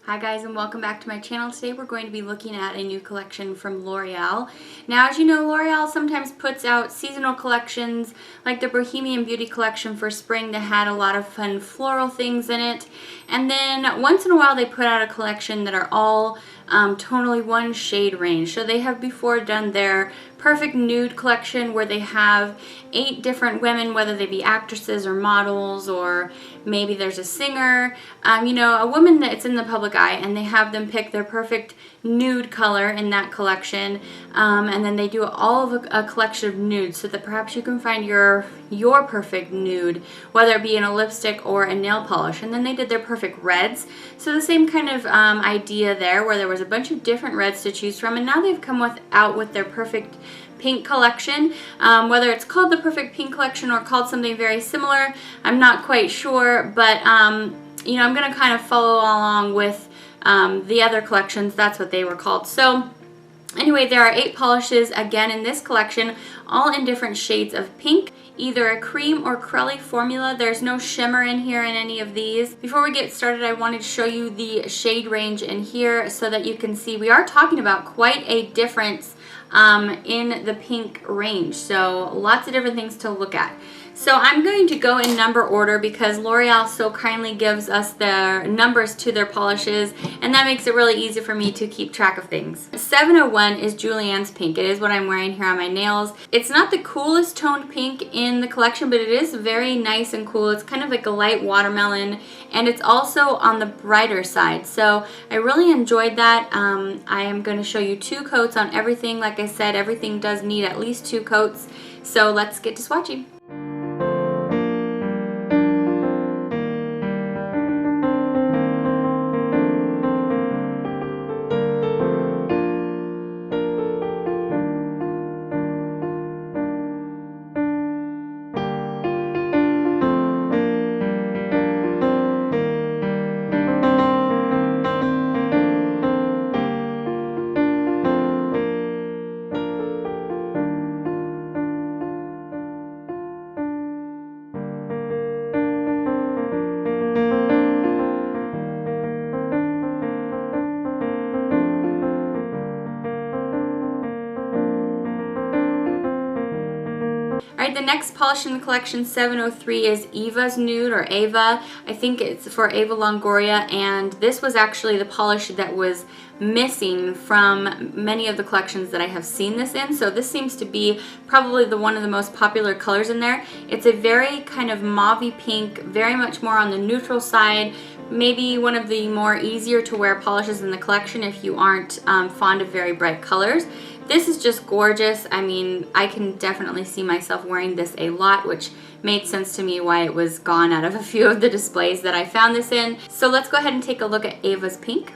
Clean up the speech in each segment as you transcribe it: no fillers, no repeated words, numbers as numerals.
Hi guys, and welcome back to my channel. Today we're going to be looking at a new collection from L'Oreal. Now, as you know, L'Oreal sometimes puts out seasonal collections like the Bohemian Beauty collection for spring that had a lot of fun floral things in it. And then once in a while they put out a collection that are all tonally one shade range. So they have before done their perfect nude collection where they have 8 different women, whether they be actresses or models, or maybe there's a singer, a woman that's in the public eye, and they have them pick their perfect nude color in that collection, and then they do all of a collection of nudes so that perhaps you can find your perfect nude, whether it be in a lipstick or a nail polish. And then they did their perfect reds, so the same kind of idea there, where there was a bunch of different reds to choose from, and now they've come out with their perfect pink collection. Whether it's called the Perfect Pink collection or called something very similar, I'm not quite sure, but I'm going to kind of follow along with the other collections. That's what they were called. So anyway, there are 8 polishes again in this collection, all in different shades of pink, either a cream or crelly formula. There's no shimmer in here in any of these. Before we get started, I wanted to show you the shade range in here so that you can see we are talking about quite a difference in the pink range. So lots of different things to look at. So I'm going to go in number order because L'Oreal so kindly gives us their numbers to their polishes, and that makes it really easy for me to keep track of things. 701 is Julian's Pink. It is what I'm wearing here on my nails. It's not the coolest toned pink in the collection, but it is very nice and cool. It's kind of like a light watermelon, and it's also on the brighter side. So I really enjoyed that. I am going to show you 2 coats on everything. Like I said, everything does need at least 2 coats. So let's get to swatching. Alright, the next polish in the collection, 703, is Eva's Nude, or Ava. I think it's for Eva Longoria, and this was actually the polish that was missing from many of the collections that I have seen this in. So this seems to be probably one of the most popular colors in there. It's a very kind of mauvey pink, very much more on the neutral side, maybe one of the more easier to wear polishes in the collection if you aren't fond of very bright colors. This is just gorgeous. I mean, I can definitely see myself wearing this a lot, which made sense to me why it was gone out of a few of the displays that I found this in. So let's go ahead and take a look at Ava's Pink.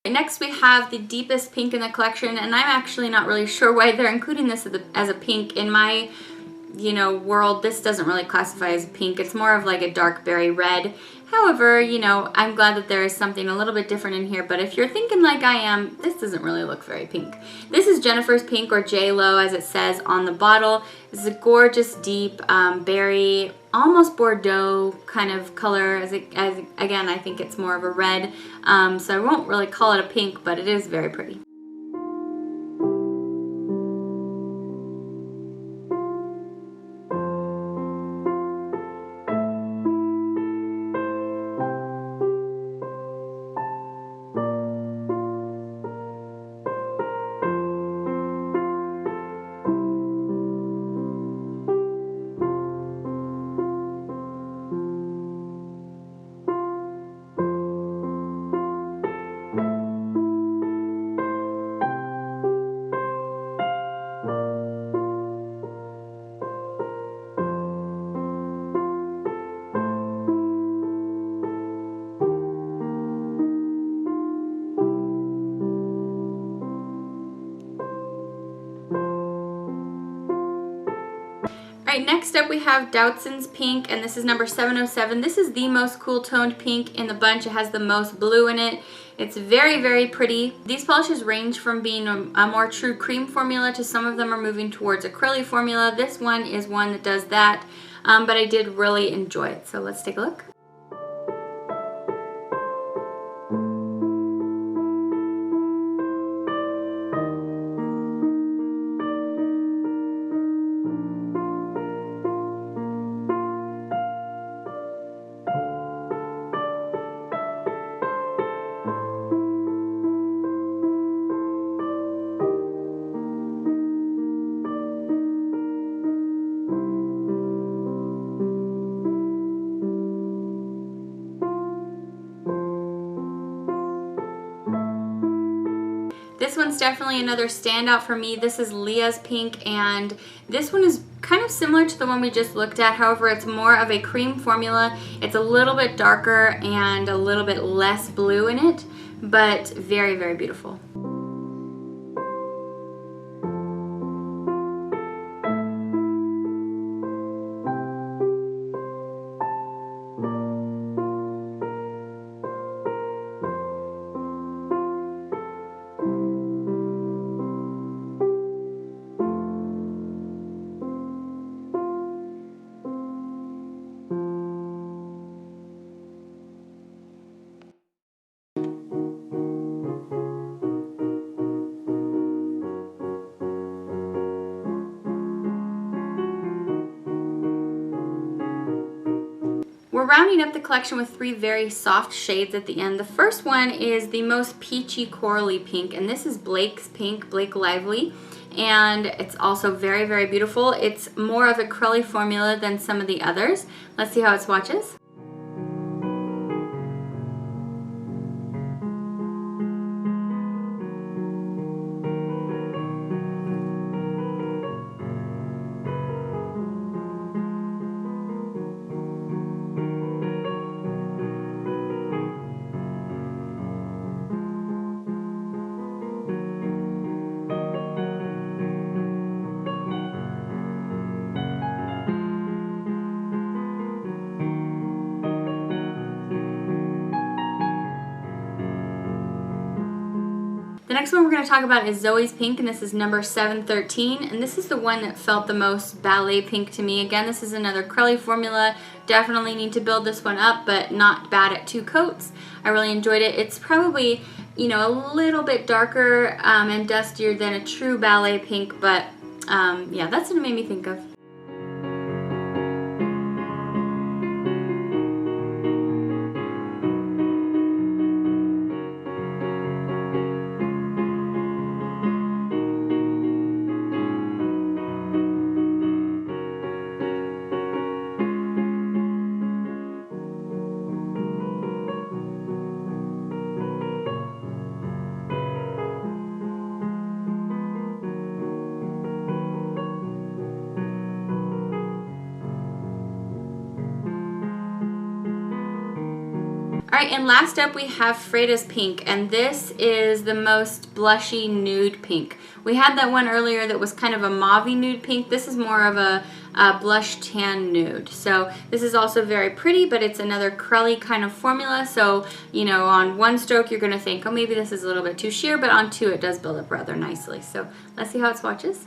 Next we have the deepest pink in the collection, and I'm actually not really sure why they're including this as a pink. In my world, this doesn't really classify as pink. It's more of like a dark berry red. However, I'm glad that there is something a little bit different in here, but if you're thinking like I am, this doesn't really look very pink. This is Jennifer's Pink, or J-Lo as it says on the bottle. This is a gorgeous deep berry, almost Bordeaux kind of color. As again, I think it's more of a red, so I won't really call it a pink, but it is very pretty. Alright, next up we have Doutzen's Pink, and this is number 707. This is the most cool toned pink in the bunch. It has the most blue in it. It's very, very pretty. These polishes range from being a more true cream formula to some of them are moving towards acrylic formula. This one is one that does that, but I did really enjoy it. So let's take a look. This one's definitely another standout for me. This is Leas Pink, and this one is kind of similar to the one we just looked at. However, it's more of a cream formula. It's a little bit darker and a little bit less blue in it, but very, very beautiful. We're rounding up the collection with three very soft shades at the end. The first one is the most peachy corally pink, and this is Blake's Pink, Blake Lively, and it's also very, very beautiful. It's more of a curly formula than some of the others. Let's see how it swatches. The next one we're going to talk about is Zoeys Pink, and this is number 713, and this is the one that felt the most ballet pink to me. Again, this is another curly formula. Definitely need to build this one up, but not bad at 2 coats. I really enjoyed it. It's probably, you know, a little bit darker and dustier than a true ballet pink, but yeah, that's what it made me think of. Alright, and last up we have Freitas Pink, and this is the most blushy nude pink. We had that one earlier that was kind of a mauvey nude pink. This is more of a blush tan nude. So this is also very pretty, but it's another curly kind of formula. So, you know, on one stroke you're going to think, oh, maybe this is a little bit too sheer, but on 2 it does build up rather nicely. So let's see how it swatches.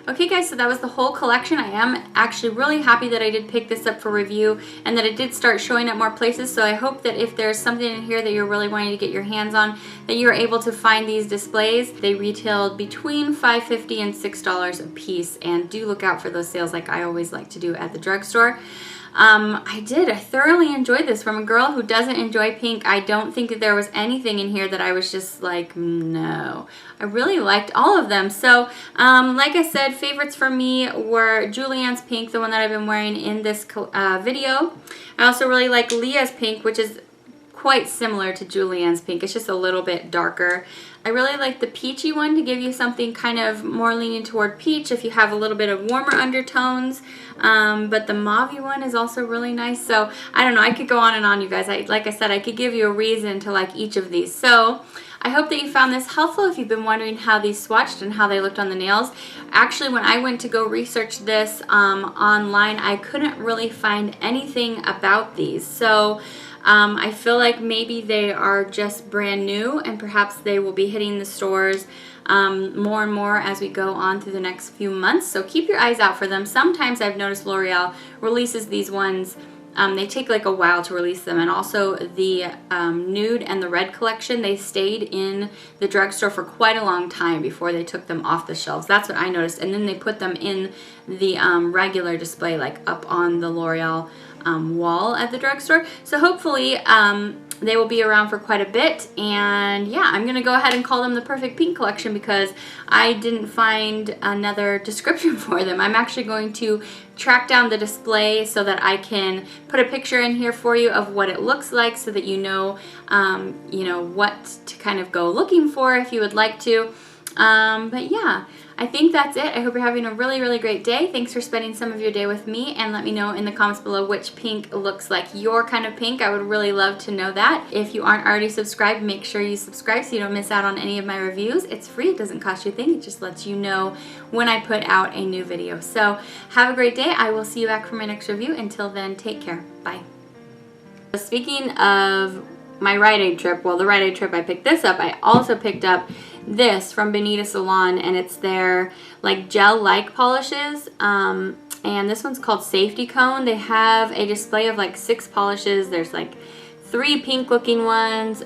Okay guys, so that was the whole collection. I am actually really happy that I did pick this up for review and that it did start showing up more places. So I hope that if there's something in here that you're really wanting to get your hands on, that you're able to find these displays. They retailed between $5.50 and $6 a piece, and do look out for those sales like I always like to do at the drugstore. I thoroughly enjoyed this. From a girl who doesn't enjoy pink, I don't think that there was anything in here that I was just like, no. I really liked all of them. So, like I said, favorites for me were Julian's Pink, the one that I've been wearing in this video. I also really like Leas Pink, which is quite similar to Julian's Pink. It's just a little bit darker. I really like the peachy one to give you something kind of more leaning toward peach if you have a little bit of warmer undertones. But the mauve one is also really nice. So I don't know, I could go on and on, you guys. Like I said, I could give you a reason to like each of these. So I hope that you found this helpful if you've been wondering how these swatched and how they looked on the nails. Actually, when I went to go research this online, I couldn't really find anything about these. So I feel like maybe they are just brand new, and perhaps they will be hitting the stores more and more as we go on through the next few months. So keep your eyes out for them. Sometimes I've noticed L'Oreal releases these ones. They take like a while to release them, and also the nude and the red collection, they stayed in the drugstore for quite a long time before they took them off the shelves. That's what I noticed, and then they put them in the regular display, like up on the L'Oreal wall at the drugstore. So hopefully they will be around for quite a bit. And yeah, I'm gonna go ahead and call them the Perfect Pink Collection because I didn't find another description for them. I'm actually going to track down the display so that I can put a picture in here for you of what it looks like, so that you know what to kind of go looking for if you would like to. But yeah, I think that's it. I hope you're having a really, really great day. Thanks for spending some of your day with me, and let me know in the comments below which pink looks like your kind of pink. I would really love to know that. If you aren't already subscribed, make sure you subscribe so you don't miss out on any of my reviews. It's free. It doesn't cost you a thing. It just lets you know when I put out a new video. So have a great day. I will see you back for my next review. Until then, take care. Bye. Speaking of my Rite Aid trip, well, the Rite Aid trip I picked this up, I also picked up this from Benita Salon, and it's their like gel-like polishes, and this one's called Safety Cone. They have a display of like 6 polishes. There's like 3 pink looking ones,